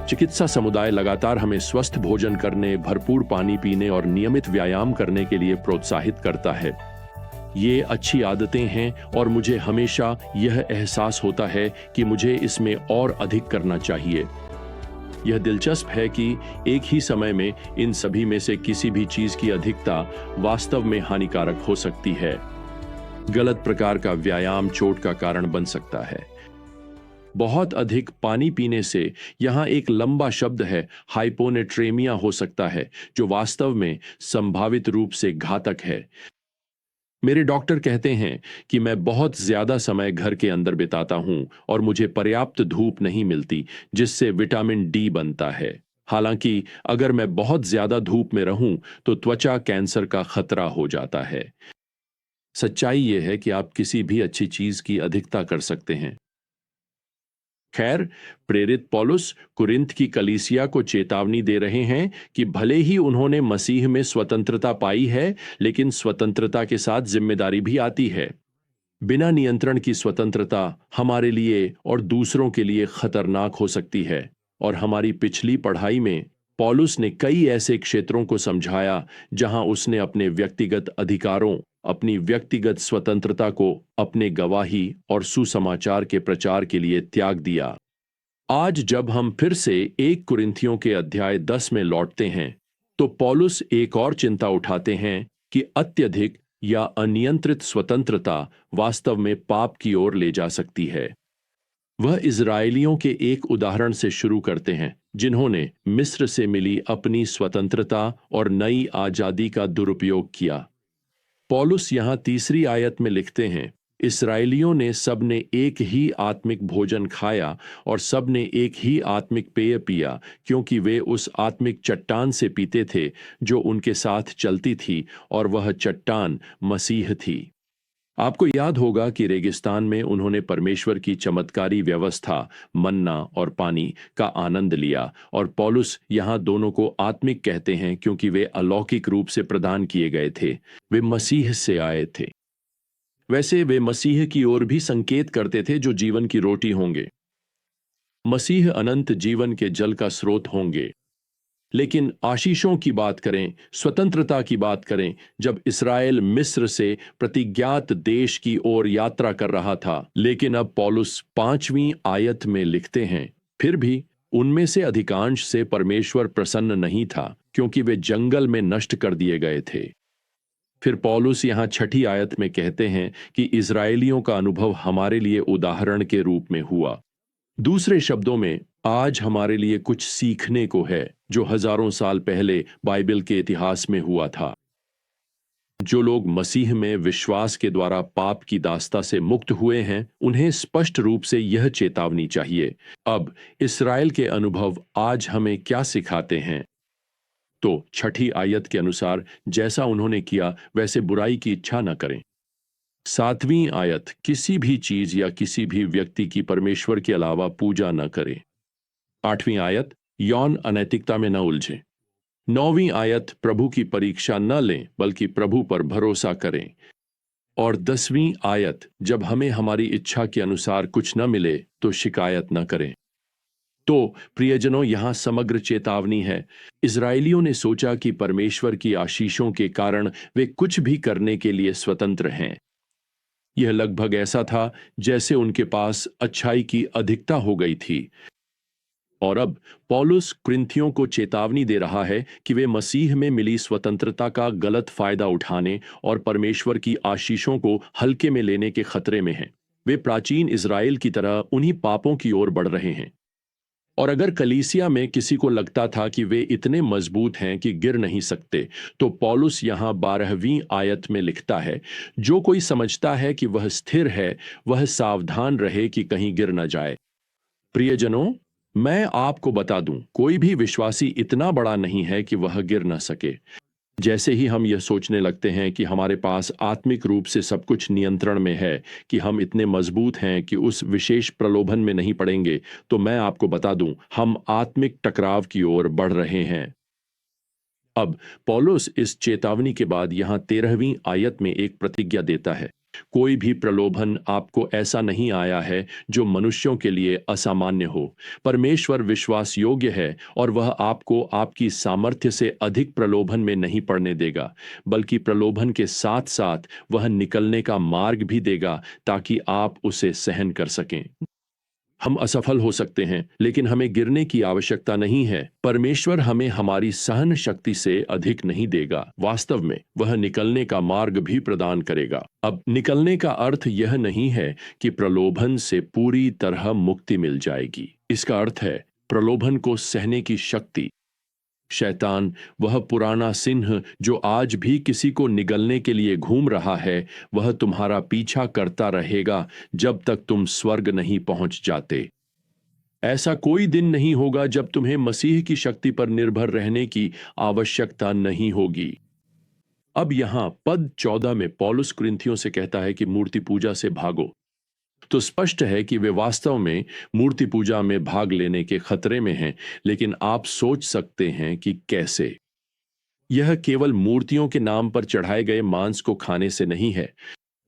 चिकित्सा समुदाय लगातार हमें स्वस्थ भोजन करने, भरपूर पानी पीने और नियमित व्यायाम करने के लिए प्रोत्साहित करता है। ये अच्छी आदतें हैं और मुझे हमेशा यह एहसास होता है कि मुझे इसमें और अधिक करना चाहिए। यह दिलचस्प है कि एक ही समय में इन सभी में से किसी भी चीज की अधिकता वास्तव में हानिकारक हो सकती है। गलत प्रकार का व्यायाम चोट का कारण बन सकता है। बहुत अधिक पानी पीने से यहाँ एक लंबा शब्द है, हाइपोनेट्रेमिया हो सकता है, जो वास्तव में संभावित रूप से घातक है। मेरे डॉक्टर कहते हैं कि मैं बहुत ज्यादा समय घर के अंदर बिताता हूं और मुझे पर्याप्त धूप नहीं मिलती, जिससे विटामिन डी बनता है। हालांकि अगर मैं बहुत ज्यादा धूप में रहूं तो त्वचा कैंसर का खतरा हो जाता है। सच्चाई यह है कि आप किसी भी अच्छी चीज की अधिकता कर सकते हैं। खैर, प्रेरित पौलुस कुरिन्थ की कलीसिया को चेतावनी दे रहे हैं कि भले ही उन्होंने मसीह में स्वतंत्रता पाई है, लेकिन स्वतंत्रता के साथ जिम्मेदारी भी आती है। बिना नियंत्रण की स्वतंत्रता हमारे लिए और दूसरों के लिए खतरनाक हो सकती है। और हमारी पिछली पढ़ाई में पौलुस ने कई ऐसे क्षेत्रों को समझाया जहां उसने अपने व्यक्तिगत अधिकारों, अपनी व्यक्तिगत स्वतंत्रता को अपने गवाही और सुसमाचार के प्रचार के लिए त्याग दिया। आज जब हम फिर से 1 कुरिन्थियों के अध्याय 10 में लौटते हैं, तो पौलुस एक और चिंता उठाते हैं कि अत्यधिक या अनियंत्रित स्वतंत्रता वास्तव में पाप की ओर ले जा सकती है। वह इजरायलियों के एक उदाहरण से शुरू करते हैं, जिन्होंने मिस्र से मिली अपनी स्वतंत्रता और नई आजादी का दुरुपयोग किया। पौलुस यहां तीसरी आयत में लिखते हैं, इस्राएलियों ने सबने एक ही आत्मिक भोजन खाया और सबने एक ही आत्मिक पेय पिया, क्योंकि वे उस आत्मिक चट्टान से पीते थे जो उनके साथ चलती थी, और वह चट्टान मसीह थी। आपको याद होगा कि रेगिस्तान में उन्होंने परमेश्वर की चमत्कारी व्यवस्था, मन्ना और पानी का आनंद लिया, और पौलुस यहां दोनों को आत्मिक कहते हैं क्योंकि वे अलौकिक रूप से प्रदान किए गए थे। वे मसीह से आए थे। वैसे वे मसीह की ओर भी संकेत करते थे, जो जीवन की रोटी होंगे। मसीह अनंत जीवन के जल का स्रोत होंगे। लेकिन आशीषों की बात करें, स्वतंत्रता की बात करें, जब इस्राएल मिस्र से प्रतिज्ञात देश की ओर यात्रा कर रहा था, लेकिन अब पौलुस 5वीं आयत में लिखते हैं, फिर भी उनमें से अधिकांश से परमेश्वर प्रसन्न नहीं था, क्योंकि वे जंगल में नष्ट कर दिए गए थे। फिर पौलुस यहां 6ठी आयत में कहते हैं कि इस्राएलियों का अनुभव हमारे लिए उदाहरण के रूप में हुआ। दूसरे शब्दों में, आज हमारे लिए कुछ सीखने को है जो हजारों साल पहले बाइबल के इतिहास में हुआ था। जो लोग मसीह में विश्वास के द्वारा पाप की दास्ता से मुक्त हुए हैं, उन्हें स्पष्ट रूप से यह चेतावनी चाहिए। अब इस्राएल के अनुभव आज हमें क्या सिखाते हैं? तो 6ठी आयत के अनुसार, जैसा उन्होंने किया वैसे बुराई की इच्छा न करें। 7वीं आयत, किसी भी चीज या किसी भी व्यक्ति की परमेश्वर के अलावा पूजा न करें। 8वीं आयत, यौन अनैतिकता में न उलझें। 9वीं आयत, प्रभु की परीक्षा न लें बल्कि प्रभु पर भरोसा करें। और 10वीं आयत, जब हमें हमारी इच्छा के अनुसार कुछ न मिले तो शिकायत न करें। तो प्रियजनों, यहां समग्र चेतावनी है। इजरायलियों ने सोचा कि परमेश्वर की आशीषों के कारण वे कुछ भी करने के लिए स्वतंत्र हैं। यह लगभग ऐसा था जैसे उनके पास अच्छाई की अधिकता हो गई थी। और अब पौलुस कुरिन्थियों को चेतावनी दे रहा है कि वे मसीह में मिली स्वतंत्रता का गलत फायदा उठाने और परमेश्वर की आशीषों को हल्के में लेने के खतरे में हैं। वे प्राचीन इज़राइल की तरह उन्हीं पापों की ओर बढ़ रहे हैं। और अगर कलीसिया में किसी को लगता था कि वे इतने मजबूत हैं कि गिर नहीं सकते, तो पौलुस यहां 12वीं आयत में लिखता है, जो कोई समझता है कि वह स्थिर है, वह सावधान रहे कि कहीं गिर न जाए। प्रियजनों, मैं आपको बता दूं, कोई भी विश्वासी इतना बड़ा नहीं है कि वह गिर न सके। जैसे ही हम यह सोचने लगते हैं कि हमारे पास आत्मिक रूप से सब कुछ नियंत्रण में है, कि हम इतने मजबूत हैं कि उस विशेष प्रलोभन में नहीं पड़ेंगे, तो मैं आपको बता दूं, हम आत्मिक टकराव की ओर बढ़ रहे हैं। अब पौलुस इस चेतावनी के बाद यहां 13वीं आयत में एक प्रतिज्ञा देता है। कोई भी प्रलोभन आपको ऐसा नहीं आया है जो मनुष्यों के लिए असामान्य हो। परमेश्वर विश्वास योग्य है और वह आपको आपकी सामर्थ्य से अधिक प्रलोभन में नहीं पड़ने देगा, बल्कि प्रलोभन के साथ साथ वह निकलने का मार्ग भी देगा ताकि आप उसे सहन कर सकें। हम असफल हो सकते हैं, लेकिन हमें गिरने की आवश्यकता नहीं है। परमेश्वर हमें हमारी सहन शक्ति से अधिक नहीं देगा। वास्तव में वह निकलने का मार्ग भी प्रदान करेगा। अब निकलने का अर्थ यह नहीं है कि प्रलोभन से पूरी तरह मुक्ति मिल जाएगी। इसका अर्थ है प्रलोभन को सहने की शक्ति। शैतान, वह पुराना सिंह जो आज भी किसी को निगलने के लिए घूम रहा है, वह तुम्हारा पीछा करता रहेगा जब तक तुम स्वर्ग नहीं पहुंच जाते। ऐसा कोई दिन नहीं होगा जब तुम्हें मसीह की शक्ति पर निर्भर रहने की आवश्यकता नहीं होगी। अब यहां पद 14 में पौलुस कुरिन्थियों से कहता है कि मूर्ति पूजा से भागो। तो स्पष्ट है कि वे वास्तव में मूर्ति पूजा में भाग लेने के खतरे में हैं, लेकिन आप सोच सकते हैं कि कैसे। यह केवल मूर्तियों के नाम पर चढ़ाए गए मांस को खाने से नहीं है।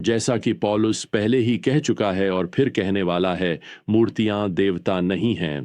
जैसा कि पौलुस पहले ही कह चुका है और फिर कहने वाला है, मूर्तियां देवता नहीं हैं।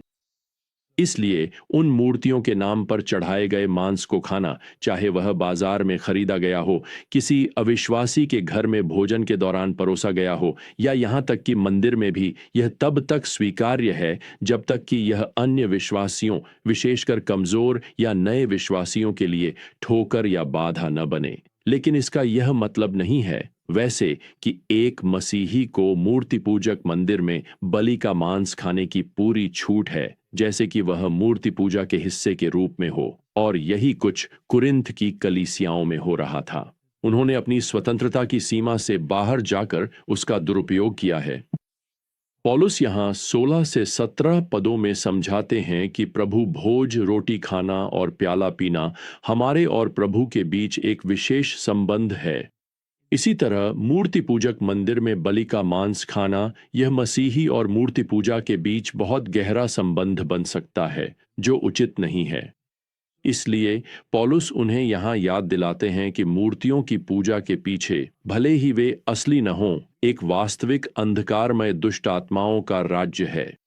इसलिए उन मूर्तियों के नाम पर चढ़ाए गए मांस को खाना, चाहे वह बाजार में खरीदा गया हो, किसी अविश्वासी के घर में भोजन के दौरान परोसा गया हो, या यहां तक कि मंदिर में भी, यह तब तक स्वीकार्य है जब तक कि यह अन्य विश्वासियों, विशेषकर कमजोर या नए विश्वासियों के लिए ठोकर या बाधा न बने। लेकिन इसका यह मतलब नहीं है वैसे कि एक मसीही को मूर्ति पूजक मंदिर में बलि का मांस खाने की पूरी छूट है, जैसे कि वह मूर्ति पूजा के हिस्से के रूप में हो। और यही कुछ कुरिन्थ की कलीसियाओं में हो रहा था। उन्होंने अपनी स्वतंत्रता की सीमा से बाहर जाकर उसका दुरुपयोग किया है। पौलुस यहां 16 से 17 पदों में समझाते हैं कि प्रभु भोज, रोटी खाना और प्याला पीना हमारे और प्रभु के बीच एक विशेष संबंध है। इसी तरह मूर्ति पूजक मंदिर में बलि का मांस खाना, यह मसीही और मूर्ति पूजा के बीच बहुत गहरा संबंध बन सकता है, जो उचित नहीं है। इसलिए पौलुस उन्हें यहां याद दिलाते हैं कि मूर्तियों की पूजा के पीछे, भले ही वे असली न हों, एक वास्तविक अंधकारमय दुष्ट आत्माओं का राज्य है।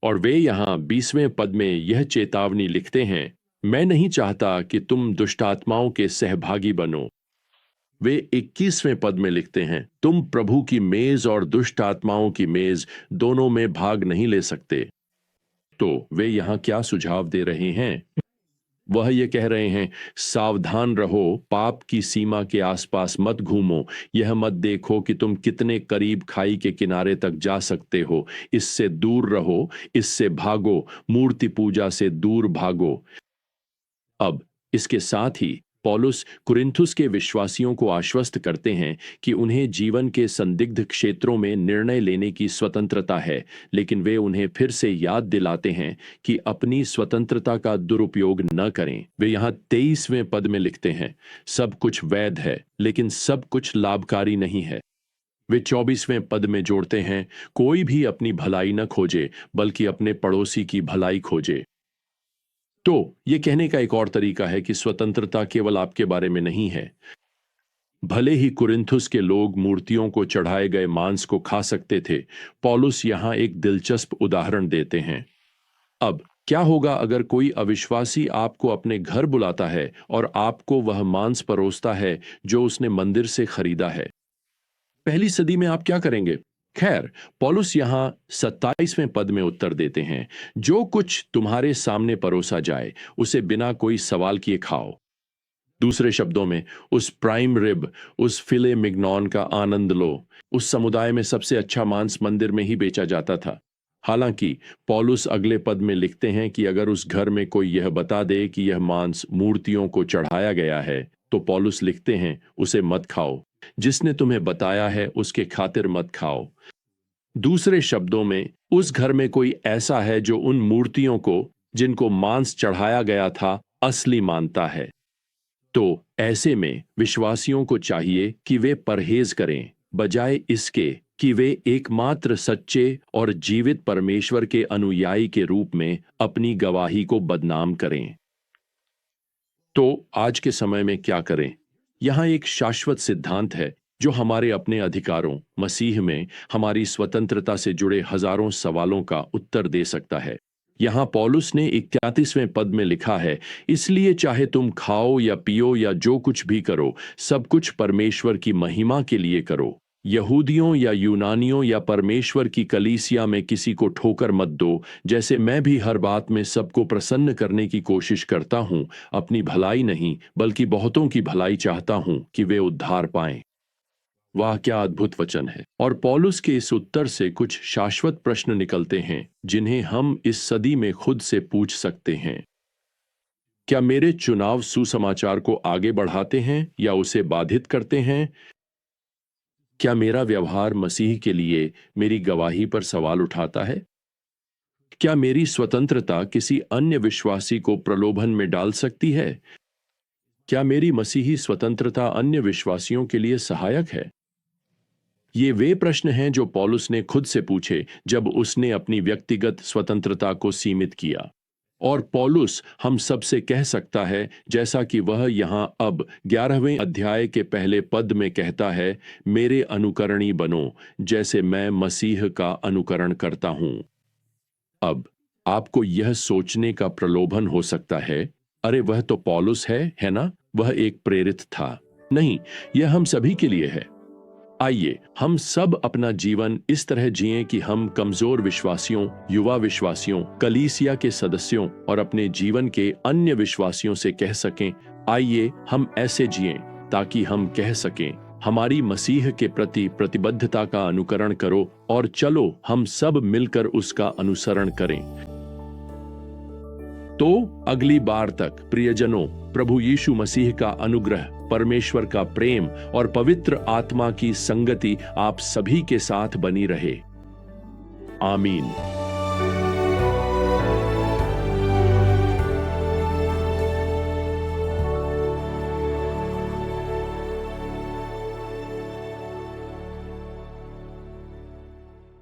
और वे यहां 20वें पद में यह चेतावनी लिखते हैं, मैं नहीं चाहता कि तुम दुष्ट आत्माओं के सहभागी बनो। वे 21वें पद में लिखते हैं, तुम प्रभु की मेज और दुष्ट आत्माओं की मेज दोनों में भाग नहीं ले सकते। तो वे यहां क्या सुझाव दे रहे हैं? वह ये कह रहे हैं, सावधान रहो, पाप की सीमा के आसपास मत घूमो। यह मत देखो कि तुम कितने करीब खाई के किनारे तक जा सकते हो। इससे दूर रहो, इससे भागो, मूर्ति पूजा से दूर भागो। अब इसके साथ ही पौलुस कुरिन्थुस के विश्वासियों को आश्वस्त करते हैं कि उन्हें जीवन के संदिग्ध क्षेत्रों में निर्णय लेने की स्वतंत्रता है, लेकिन वे उन्हें फिर से याद दिलाते हैं कि अपनी स्वतंत्रता का दुरुपयोग न करें। वे यहाँ 23वें पद में लिखते हैं, सब कुछ वैध है, लेकिन सब कुछ लाभकारी नहीं है। वे 24वें पद में जोड़ते हैं, कोई भी अपनी भलाई न खोजे, बल्कि अपने पड़ोसी की भलाई खोजे। तो यह कहने का एक और तरीका है कि स्वतंत्रता केवल आपके बारे में नहीं है। भले ही कुरिन्थुस के लोग मूर्तियों को चढ़ाए गए मांस को खा सकते थे, पौलुस यहां एक दिलचस्प उदाहरण देते हैं। अब क्या होगा अगर कोई अविश्वासी आपको अपने घर बुलाता है और आपको वह मांस परोसता है जो उसने मंदिर से खरीदा है? पहली सदी में आप क्या करेंगे? खैर, पौलुस यहां 27वें पद में उत्तर देते हैं, जो कुछ तुम्हारे सामने परोसा जाए उसे बिना कोई सवाल किए खाओ। दूसरे शब्दों में, उस प्राइम रिब, उस फिले मिग्नॉन का आनंद लो। उस समुदाय में सबसे अच्छा मांस मंदिर में ही बेचा जाता था। हालांकि पौलुस अगले पद में लिखते हैं कि अगर उस घर में कोई यह बता दे कि यह मांस मूर्तियों को चढ़ाया गया है, तो पौलुस लिखते हैं, उसे मत खाओ। जिसने तुम्हें बताया है उसके खातिर मत खाओ। दूसरे शब्दों में, उस घर में कोई ऐसा है जो उन मूर्तियों को जिनको मांस चढ़ाया गया था असली मानता है। तो ऐसे में विश्वासियों को चाहिए कि वे परहेज करें, बजाय इसके कि वे एकमात्र सच्चे और जीवित परमेश्वर के अनुयायी के रूप में अपनी गवाही को बदनाम करें। तो आज के समय में क्या करें? यहां एक शाश्वत सिद्धांत है जो हमारे अपने अधिकारों, मसीह में हमारी स्वतंत्रता से जुड़े हजारों सवालों का उत्तर दे सकता है। यहाँ पौलुस ने 31वें पद में लिखा है, इसलिए चाहे तुम खाओ या पियो या जो कुछ भी करो, सब कुछ परमेश्वर की महिमा के लिए करो। यहूदियों या यूनानियों या परमेश्वर की कलीसिया में किसी को ठोकर मत दो, जैसे मैं भी हर बात में सबको प्रसन्न करने की कोशिश करता हूं, अपनी भलाई नहीं बल्कि बहुतों की भलाई चाहता हूं कि वे उद्धार पाएं। वाह, क्या अद्भुत वचन है। और पौलुस के इस उत्तर से कुछ शाश्वत प्रश्न निकलते हैं जिन्हें हम इस सदी में खुद से पूछ सकते हैं। क्या मेरे चुनाव सुसमाचार को आगे बढ़ाते हैं या उसे बाधित करते हैं? क्या मेरा व्यवहार मसीह के लिए मेरी गवाही पर सवाल उठाता है? क्या मेरी स्वतंत्रता किसी अन्य विश्वासी को प्रलोभन में डाल सकती है? क्या मेरी मसीही स्वतंत्रता अन्य विश्वासियों के लिए सहायक है? ये वे प्रश्न हैं जो पौलुस ने खुद से पूछे जब उसने अपनी व्यक्तिगत स्वतंत्रता को सीमित किया। और पौलुस हम सब से कह सकता है, जैसा कि वह यहाँ अब 11वें अध्याय के पहले पद में कहता है, मेरे अनुकरणी बनो जैसे मैं मसीह का अनुकरण करता हूं। अब आपको यह सोचने का प्रलोभन हो सकता है, अरे वह तो पौलुस है ना? वह एक प्रेरित था। नहीं, यह हम सभी के लिए है। आइए हम सब अपना जीवन इस तरह जिएं कि हम कमजोर विश्वासियों, युवा विश्वासियों, कलीसिया के सदस्यों और अपने जीवन के अन्य विश्वासियों से कह सकें, आइए हम ऐसे जिएं ताकि हम कह सकें, हमारी मसीह के प्रति प्रतिबद्धता का अनुकरण करो और चलो हम सब मिलकर उसका अनुसरण करें। तो अगली बार तक प्रियजनों, प्रभु यीशु मसीह का अनुग्रह, परमेश्वर का प्रेम और पवित्र आत्मा की संगति आप सभी के साथ बनी रहे। आमीन।